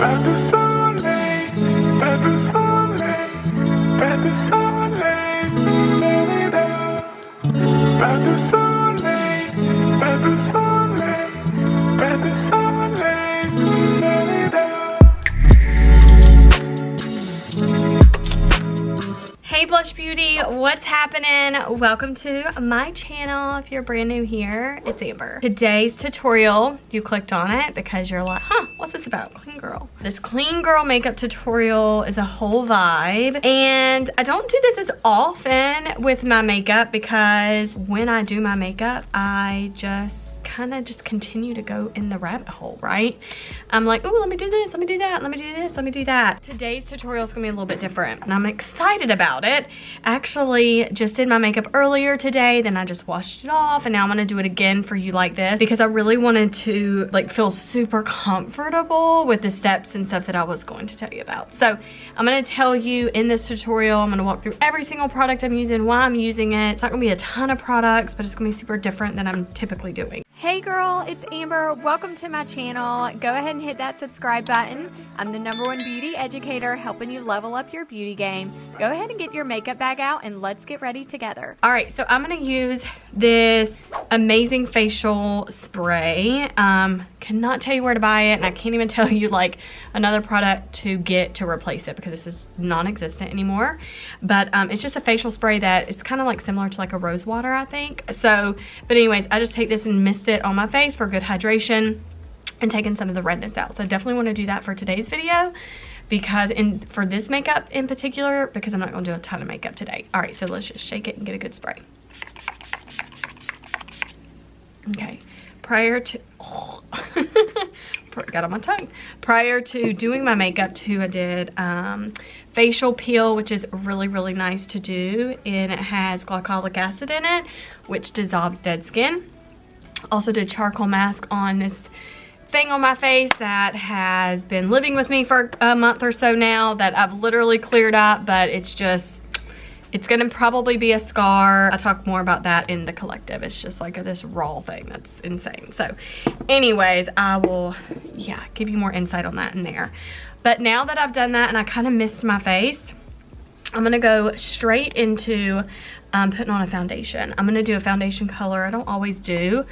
Pas de soleil, pas de soleil, pas de soleil, pas de soleil, pas de soleil, pas de soleil. Hey Blush Beauty, what's happening? Welcome to my channel. If you're brand new here, it's Amber. Today's tutorial, you clicked on it because you're like, huh, what's this about? Clean girl. This clean girl makeup tutorial is a whole vibe, and I don't do this as often with my makeup because when I do my makeup, I just kind of continue to go in the rabbit hole, right? I'm like, oh, let me do this, let me do that, let me do this, let me do that. Today's tutorial is gonna be a little bit different, and I'm excited about it. I actually just did my makeup earlier today, then I just washed it off, and now I'm gonna do it again for you like this because I really wanted to like feel super comfortable with the steps and stuff that I was going to tell you about. So I'm gonna tell you in this tutorial, I'm gonna walk through every single product I'm using, why I'm using it. It's not gonna be a ton of products, but it's gonna be super different than I'm typically doing. Hey girl, it's Amber. Welcome to my channel. Go ahead and hit that subscribe button. I'm the #1 beauty educator helping you level up your beauty game. Go ahead and get your makeup bag out and let's get ready together. All right, so I'm gonna use this amazing facial spray. Cannot tell you where to buy it, and I can't even tell you like another product to get to replace it because this is non-existent anymore. But it's just a facial spray that is kind of like similar to like a rose water, I think. So, but anyways, I just take this and mist it on my face for good hydration and taking some of the redness out. So definitely want to do that for today's video because for this makeup in particular, because I'm not going to do a ton of makeup today. All right, so let's just shake it and get a good spray. Okay, prior to got on my tongue. Prior to doing my makeup too, I did facial peel, which is really nice to do, and it has glycolic acid in it, which dissolves dead skin. Also did charcoal mask on this thing on my face that has been living with me for a month or so now that I've literally cleared up, but it's gonna probably be a scar. I'll talk more about that in the collective. It's just like this raw thing that's insane. So anyways, I will, yeah, give you more insight on that in there. But now that I've done that and I kind of missed my face, I'm gonna go straight into putting on a foundation. I'm gonna do a foundation color I don't always do,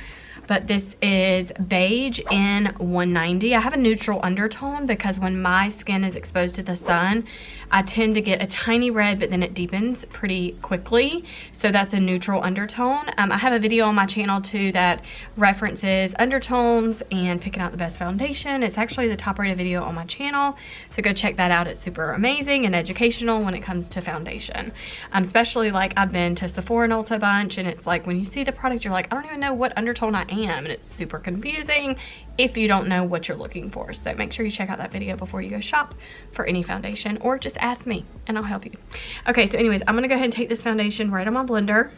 but this is beige in 190. I have a neutral undertone because when my skin is exposed to the sun, I tend to get a tiny red, but then it deepens pretty quickly. So that's a neutral undertone. I have a video on my channel too that references undertones and picking out the best foundation. It's actually the top rated video on my channel. So go check that out. It's super amazing and educational when it comes to foundation. Especially like I've been to Sephora and Ulta a bunch, and it's like when you see the product, you're like, I don't even know what undertone I am. And it's super confusing if you don't know what you're looking for. So make sure you check out that video before you go shop for any foundation, or just ask me and I'll help you. Okay, so anyways, I'm gonna go ahead and take this foundation right on my blender.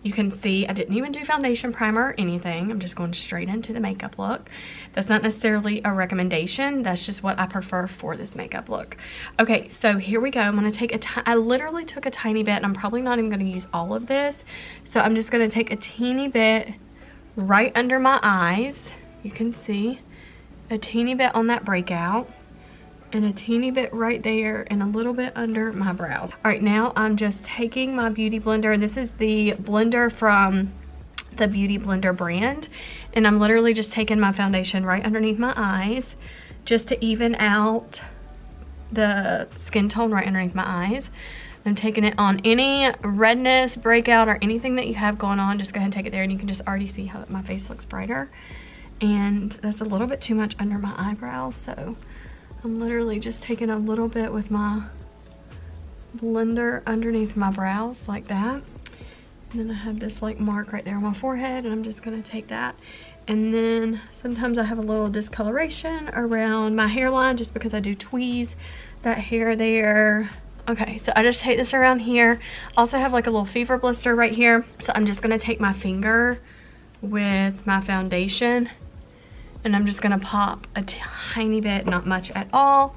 You can see I didn't even do foundation primer or anything. I'm just going straight into the makeup look. That's not necessarily a recommendation. That's just what I prefer for this makeup look. Okay, so here we go. I'm gonna take I literally took a tiny bit, and I'm probably not even gonna use all of this. So I'm just gonna take a teeny bit right under my eyes. You can see a teeny bit on that breakout, and a teeny bit right there, and a little bit under my brows. All right, now I'm just taking my beauty blender, and this is the blender from the Beauty Blender brand, and I'm literally just taking my foundation right underneath my eyes just to even out the skin tone right underneath my eyes. I'm taking it on any redness, breakout, or anything that you have going on. Just go ahead and take it there, and you can just already see how my face looks brighter. And that's a little bit too much under my eyebrows, so I'm literally just taking a little bit with my blender underneath my brows like that. And then I have this like mark right there on my forehead, and I'm just gonna take that. And then sometimes I have a little discoloration around my hairline just because I do tweeze that hair there. Okay, so I just take this around here. Also have like a little fever blister right here. So I'm just gonna take my finger with my foundation, and I'm just gonna pop a tiny bit, not much at all,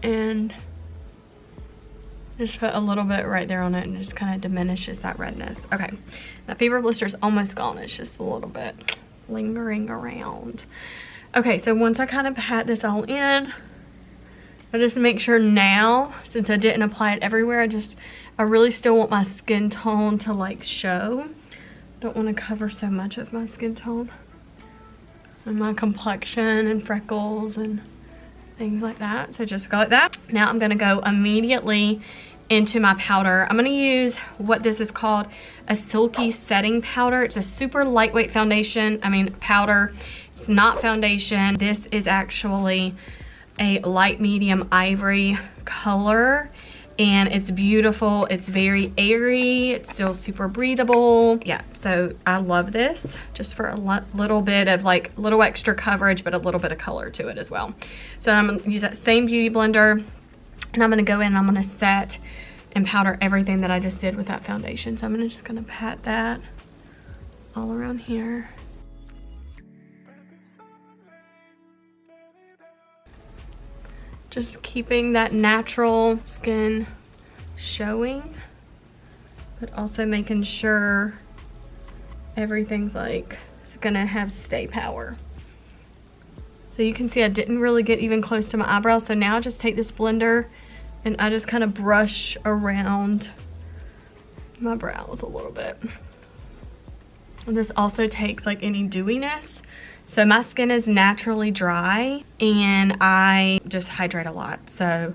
and just put a little bit right there on it, and it just kind of diminishes that redness. Okay, that fever blister is almost gone. It's just a little bit lingering around. Okay, so once I kind of pat this all in, I just make sure now, since I didn't apply it everywhere, I really still want my skin tone to like show. Don't want to cover so much of my skin tone and my complexion and freckles and things like that. So just go like that. Now I'm gonna go immediately into my powder. I'm gonna use what this is called a Silky Setting Powder. It's a super lightweight powder. It's not foundation. This is actually a light medium ivory color, and it's beautiful. It's very airy. It's still super breathable. Yeah, so I love this just for a little bit of like little extra coverage, but a little bit of color to it as well. So I'm gonna use that same beauty blender, and I'm gonna go in and I'm gonna set and powder everything that I just did with that foundation. So I'm just gonna pat that all around here. Just keeping that natural skin showing, but also making sure everything's like, it's gonna have stay power. So you can see I didn't really get even close to my eyebrows. So now I just take this blender and I just kind of brush around my brows a little bit. And this also takes like any dewiness. So my skin is naturally dry and I just hydrate a lot. So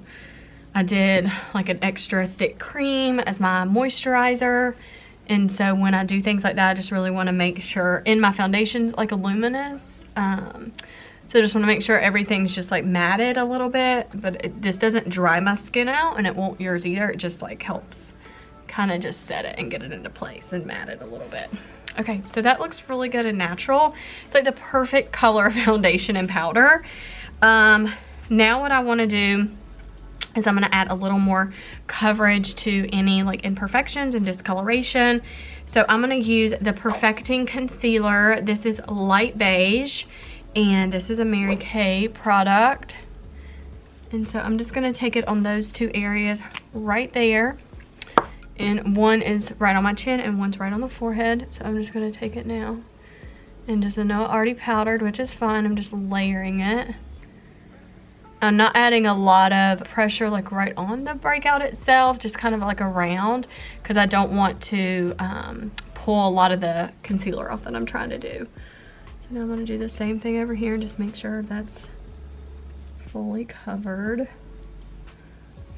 I did like an extra thick cream as my moisturizer. And so when I do things like that, I just really want to make sure in my foundations, like a Luminous. So I just want to make sure everything's just like matted a little bit, but this doesn't dry my skin out, and it won't yours either. It just like helps kind of just set it and get it into place and mat it a little bit. Okay, so that looks really good and natural. It's like the perfect color foundation and powder. Now what I want to do is I'm going to add a little more coverage to any like imperfections and discoloration. So I'm going to use the Perfecting Concealer. This is light beige, and this is a Mary Kay product. And so I'm just going to take it on those two areas right there. And one is right on my chin and one's right on the forehead. So I'm just going to take it now. And just, I know I already powdered, which is fine. I'm just layering it. I'm not adding a lot of pressure like right on the breakout itself, just kind of like around, because I don't want to pull a lot of the concealer off that I'm trying to do. So now I'm going to do the same thing over here and just make sure that's fully covered.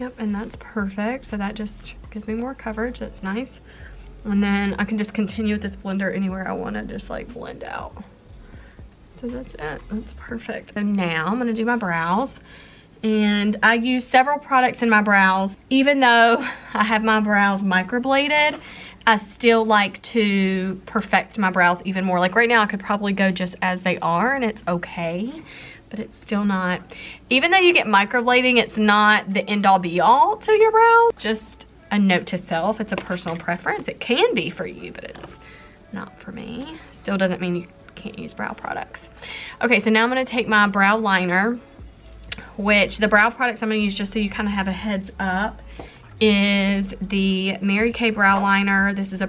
Yep, and that's perfect. So that just gives me more coverage. That's nice. And then I can just continue with this blender anywhere I want to just like blend out. So that's it. That's perfect. So now I'm going to do my brows. And I use several products in my brows. Even though I have my brows microbladed, I still like to perfect my brows even more. Like right now I could probably go just as they are and it's okay. But it's still not, even though you get microblading, it's not the end all be all to your brows. Just a note to self, it's a personal preference. It can be for you, but it's not for me. Still doesn't mean you can't use brow products. Okay, so now I'm gonna take my brow liner, which the brow products I'm gonna use, just so you kind of have a heads up, is the Mary Kay brow liner. This is a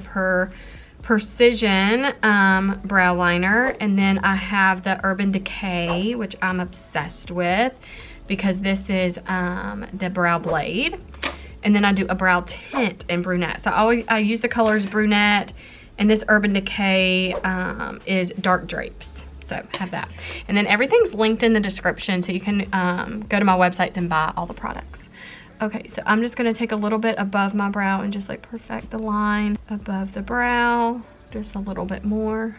Precision brow liner, and then I have the Urban Decay, which I'm obsessed with because this is the Brow Blade, and then I do a brow tint in brunette. So I use the colors brunette, and this Urban Decay is dark drapes. So have that, and then everything's linked in the description, so you can go to my website and buy all the products. Okay, so I'm just gonna take a little bit above my brow and just like perfect the line above the brow, just a little bit more.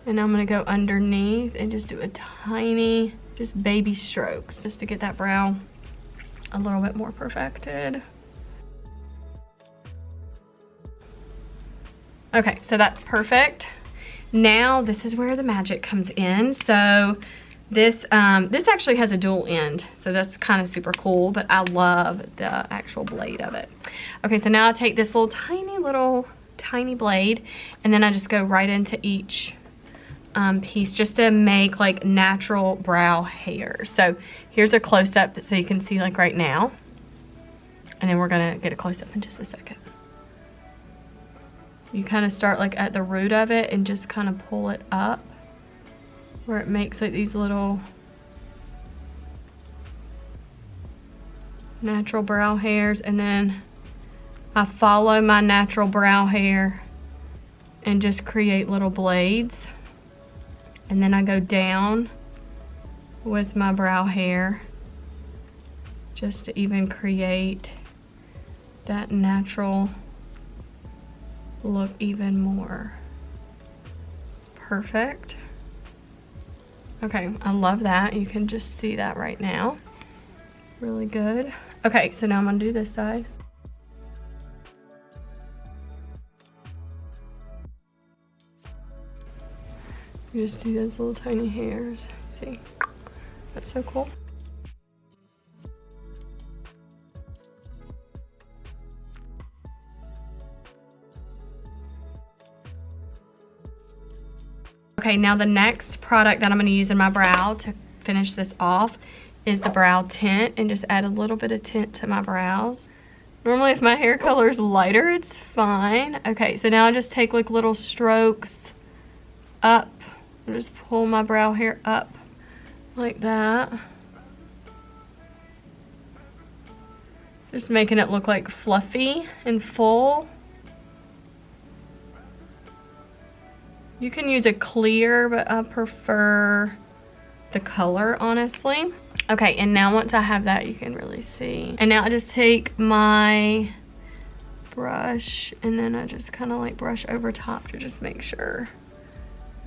And I'm gonna go underneath and just do a tiny, just baby strokes, just to get that brow a little bit more perfected. Okay, so that's perfect. Now this is where the magic comes in. So this actually has a dual end, so that's kind of super cool, but I love the actual blade of it. Okay, so now I take this little tiny blade, and then I just go right into each piece just to make like natural brow hair. So here's a close-up so you can see like right now, and then we're gonna get a close-up in just a second. You kind of start like at the root of it and just kind of pull it up where it makes like these little natural brow hairs, and then I follow my natural brow hair and just create little blades, and then I go down with my brow hair just to even create that natural look even more. Perfect. Okay, I love that. You can just see that right now. Really good. Okay, so now I'm gonna do this side. You just see those little tiny hairs. See? That's so cool. Okay, now the next product that I'm gonna use in my brow to finish this off is the brow tint, and just add a little bit of tint to my brows. Normally if my hair color is lighter, it's fine. Okay, so now I just take like little strokes up and just pull my brow hair up like that. Just making it look like fluffy and full. You can use a clear, but I prefer the color, honestly. Okay, and now once I have that, you can really see. And now I just take my brush and then I just kind of like brush over top to just make sure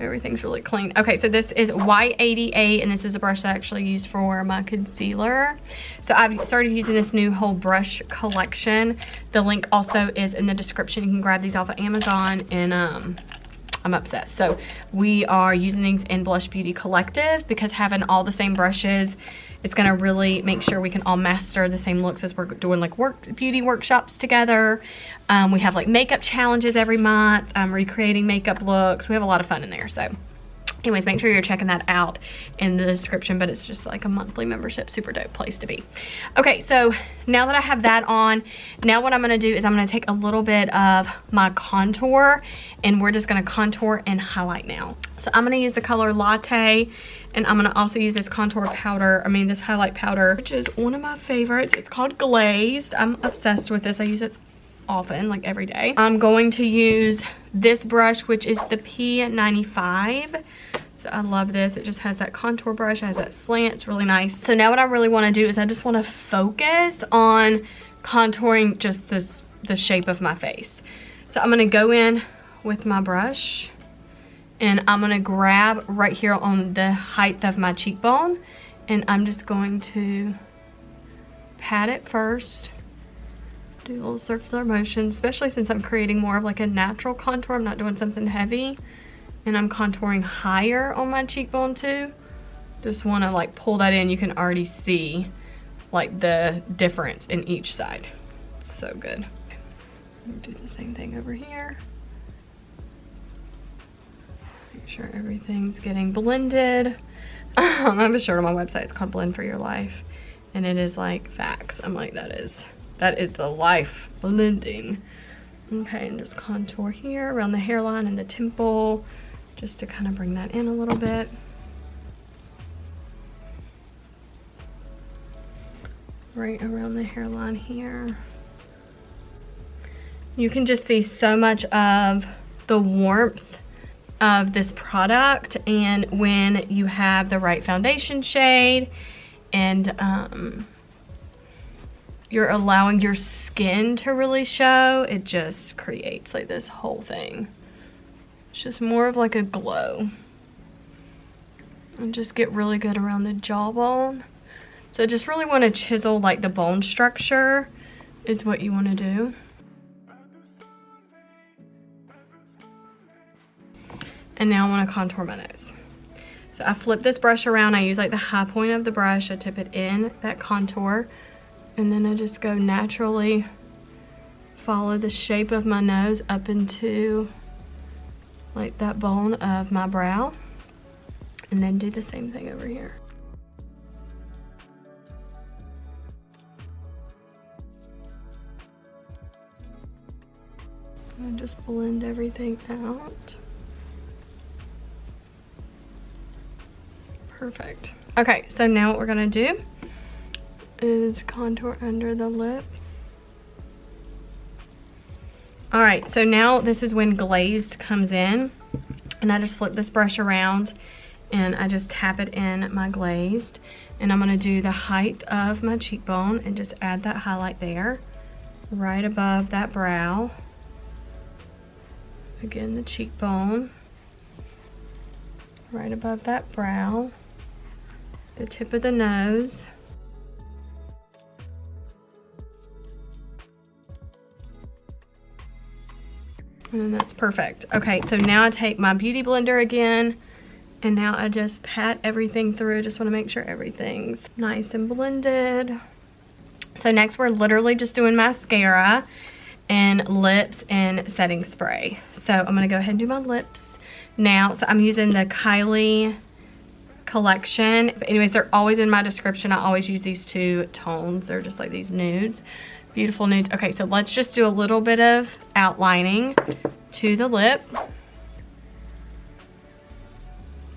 everything's really clean. Okay, so this is Y88, and this is a brush that I actually use for my concealer. So I've started using this new whole brush collection. The link also is in the description. You can grab these off of Amazon, and I'm obsessed. So we are using these in Blush Beauty Collective because having all the same brushes, it's gonna really make sure we can all master the same looks as we're doing like beauty workshops together. We have like makeup challenges every month, recreating makeup looks. We have a lot of fun in there. So anyways, make sure you're checking that out in the description, but it's just like a monthly membership, super dope place to be. Okay, so now that I have that on, now what I'm gonna do is I'm gonna take a little bit of my contour, and we're just gonna contour and highlight now. So I'm gonna use the color Latte, and I'm gonna also use this contour powder, this highlight powder, which is one of my favorites. It's called Glazed. I'm obsessed with this. I use it often, like every day. I'm going to use this brush, which is the P95. So I love this. It just has that contour brush, it has that slant, it's really nice. So now what I really wanna do is I just wanna focus on contouring just the shape of my face. So I'm gonna go in with my brush, and I'm gonna grab right here on the height of my cheekbone, and I'm just going to pat it first. Do a little circular motion, especially since I'm creating more of like a natural contour. I'm not doing something heavy, and I'm contouring higher on my cheekbone too. Just want to like pull that in. You can already see like the difference in each side. It's so good. Do the same thing over here. Make sure everything's getting blended. I have a shirt on my website. It's called Blend for Your Life, and it is like facts. I'm like, that is the life blending. Okay, and just contour here around the hairline and the temple, just to kind of bring that in a little bit. Right around the hairline here. You can just see so much of the warmth of this product, and when you have the right foundation shade and you're allowing your skin to really show, it just creates like this whole thing. It's just more of like a glow. And just get really good around the jawbone. So just really want to chisel like the bone structure is what you want to do. And now I want to contour my nose. So I flip this brush around. I use like the high point of the brush. I tip it in that contour. And then I just go naturally follow the shape of my nose up into like that bone of my brow. And then do the same thing over here. And just blend everything out. Perfect. Okay, so now what we're gonna do is contour under the lip. All right, so now this is when glazed comes in, and I just flip this brush around and I just tap it in my glazed, and I'm gonna do the height of my cheekbone and just add that highlight there, right above that brow. Again, the cheekbone, right above that brow, the tip of the nose. And then that's perfect. Okay, so now I take my beauty blender again, and now I just pat everything through. Just want to make sure everything's nice and blended. So next we're literally just doing mascara and lips and setting spray. So I'm gonna go ahead and do my lips now. So I'm using the Kylie collection. But anyways, they're always in my description. I always use these two tones. They're just like these nudes. Beautiful nudes. Okay, so let's just do a little bit of outlining to the lip.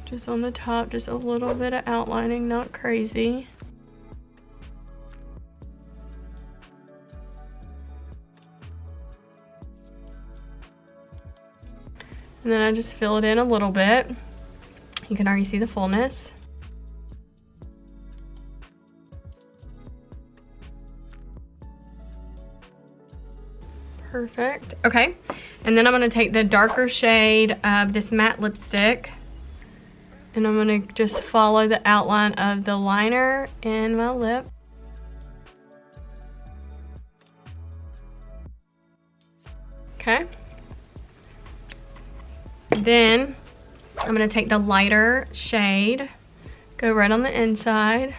Just on the top, just a little bit of outlining, not crazy. And then I just fill it in a little bit. You can already see the fullness. Perfect. Okay, and then I'm going to take the darker shade of this matte lipstick, and I'm going to just follow the outline of the liner in my lip. Okay. Then I'm going to take the lighter shade, go right on the inside.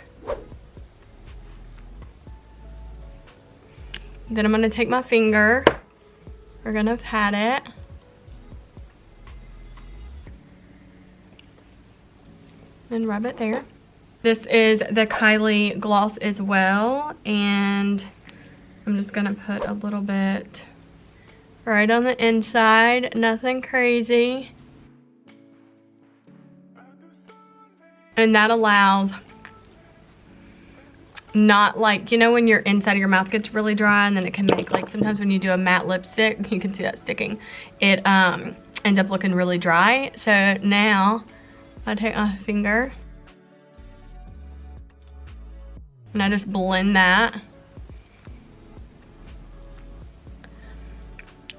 Then I'm going to take my finger. We're going to pat it. And rub it there. This is the Kylie gloss as well, and I'm just going to put a little bit right on the inside, nothing crazy. And that allows, not like, you know when your inside of your mouth gets really dry and then it can make, like sometimes when you do a matte lipstick, you can see that sticking. It ends up looking really dry. So now I take my finger and I just blend that.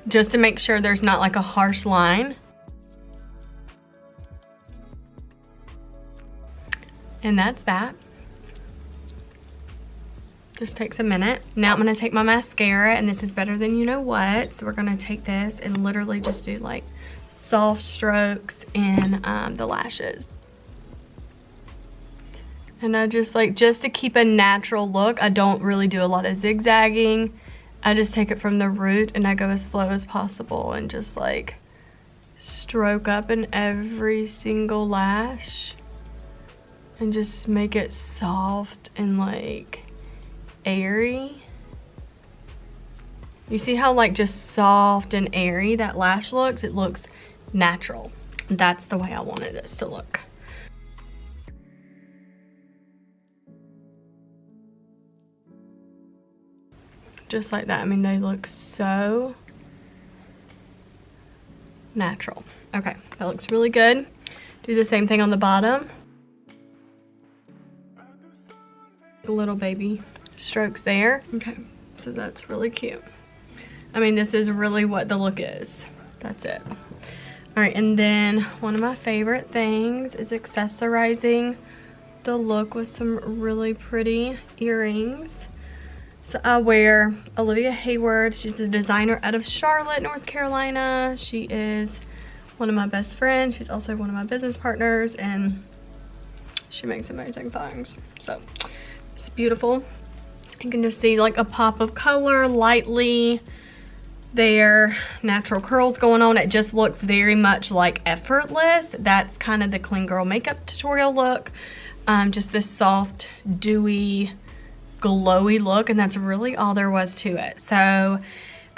Just to make sure there's not like a harsh line. And that's that. Just takes a minute. Now I'm gonna take my mascara, and this is Better Than You Know What. So we're gonna take this and literally just do like soft strokes in the lashes. And I just like, just to keep a natural look, I don't really do a lot of zigzagging. I just take it from the root and I go as slow as possible and just like stroke up in every single lash and just make it soft and like airy. You see how like just soft and airy that lash looks? It looks natural. That's the way I wanted this to look. Just like that. I mean, they look so natural. Okay, that looks really good. Do the same thing on the bottom. Little baby strokes there. Okay, so that's really cute. I mean, this is really what the look is. That's it. All right, and then one of my favorite things is accessorizing the look with some really pretty earrings. So I wear Olivia Hayward. She's a designer out of Charlotte, North Carolina. She is one of my best friends. She's also one of my business partners, and she makes amazing things. So it's beautiful. You can just see like a pop of color lightly there, natural curls going on. It just looks very much like effortless. That's kind of the clean girl makeup tutorial look. Just this soft, dewy, glowy look, and that's really all there was to it. So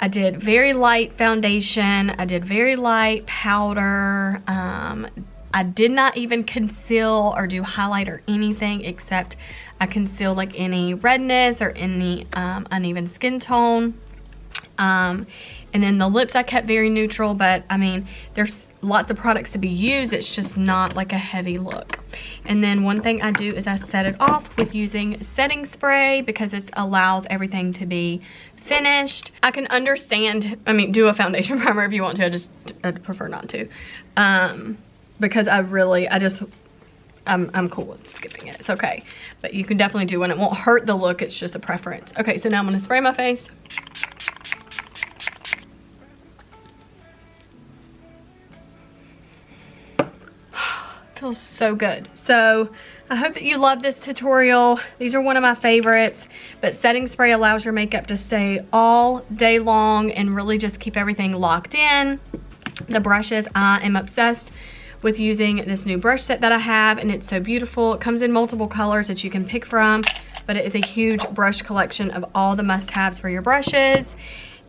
I did very light foundation. I did very light powder. I did not even conceal or do highlight or anything, except I concealed like any redness or any uneven skin tone. And then the lips I kept very neutral, but I mean, there's lots of products to be used. It's just not like a heavy look. And then one thing I do is I set it off with using setting spray because it allows everything to be finished. I can understand, I mean, do a foundation primer if you want to. I'd prefer not to. Because I'm cool with skipping it. It's okay. But you can definitely do one. It won't hurt the look. It's just a preference. Okay, so now I'm going to spray my face. Feels so good. So I hope that you love this tutorial. These are one of my favorites, but setting spray allows your makeup to stay all day long and really just keep everything locked in. The brushes, I am obsessed with using this new brush set that I have, and it's so beautiful. It comes in multiple colors that you can pick from, but it is a huge brush collection of all the must-haves for your brushes.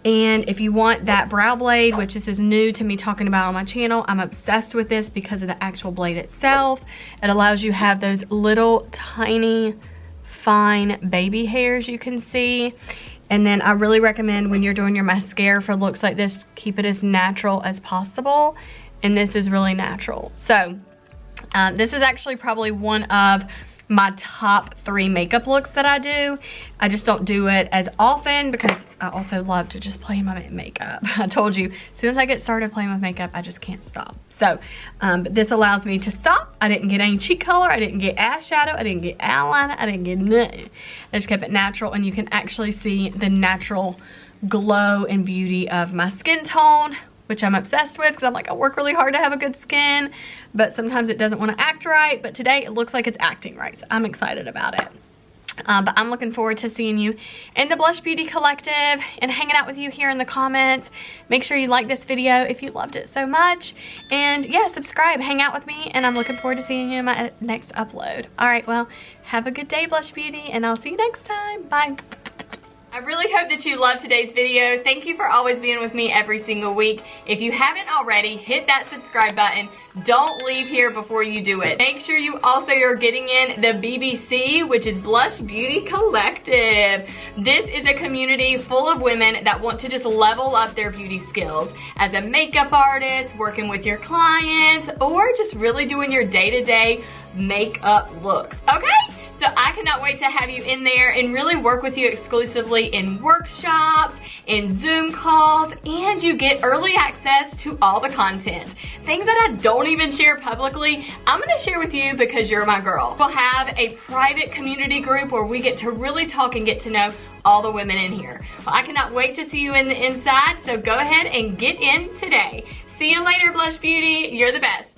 And if you want that brow blade, which this is new to me talking about on my channel, I'm obsessed with this because of the actual blade itself. It allows you to have those little tiny fine baby hairs you can see. And then I really recommend when you're doing your mascara for looks like this, keep it as natural as possible. And this is really natural. So this is actually probably one of my top 3 makeup looks that I do. I just don't do it as often because I also love to just play in my makeup. I told you, as soon as I get started playing with makeup, I just can't stop. So, but this allows me to stop. I didn't get any cheek color. I didn't get eyeshadow. I didn't get eyeliner. I didn't get nothing. I just kept it natural, and you can actually see the natural glow and beauty of my skin tone, which I'm obsessed with because I'm like, I work really hard to have a good skin, but sometimes it doesn't want to act right. But today it looks like it's acting right, so I'm excited about it. But I'm looking forward to seeing you in the Blush Beauty Collective and hanging out with you here in the comments. Make sure you like this video if you loved it so much. And yeah, subscribe, hang out with me, and I'm looking forward to seeing you in my next upload. All right, well, have a good day, Blush Beauty, and I'll see you next time. Bye. I really hope that you loved today's video. Thank you for always being with me every single week. If you haven't already, hit that subscribe button. Don't leave here before you do it. Make sure you also are getting in the BBC, which is Blush Beauty Collective. This is a community full of women that want to just level up their beauty skills as a makeup artist, working with your clients, or just really doing your day-to-day makeup looks, okay? So I cannot wait to have you in there and really work with you exclusively in workshops, in Zoom calls, and you get early access to all the content. Things that I don't even share publicly, I'm gonna share with you because you're my girl. We'll have a private community group where we get to really talk and get to know all the women in here. Well, I cannot wait to see you in the inside, so go ahead and get in today. See you later, Blush Beauty. You're the best.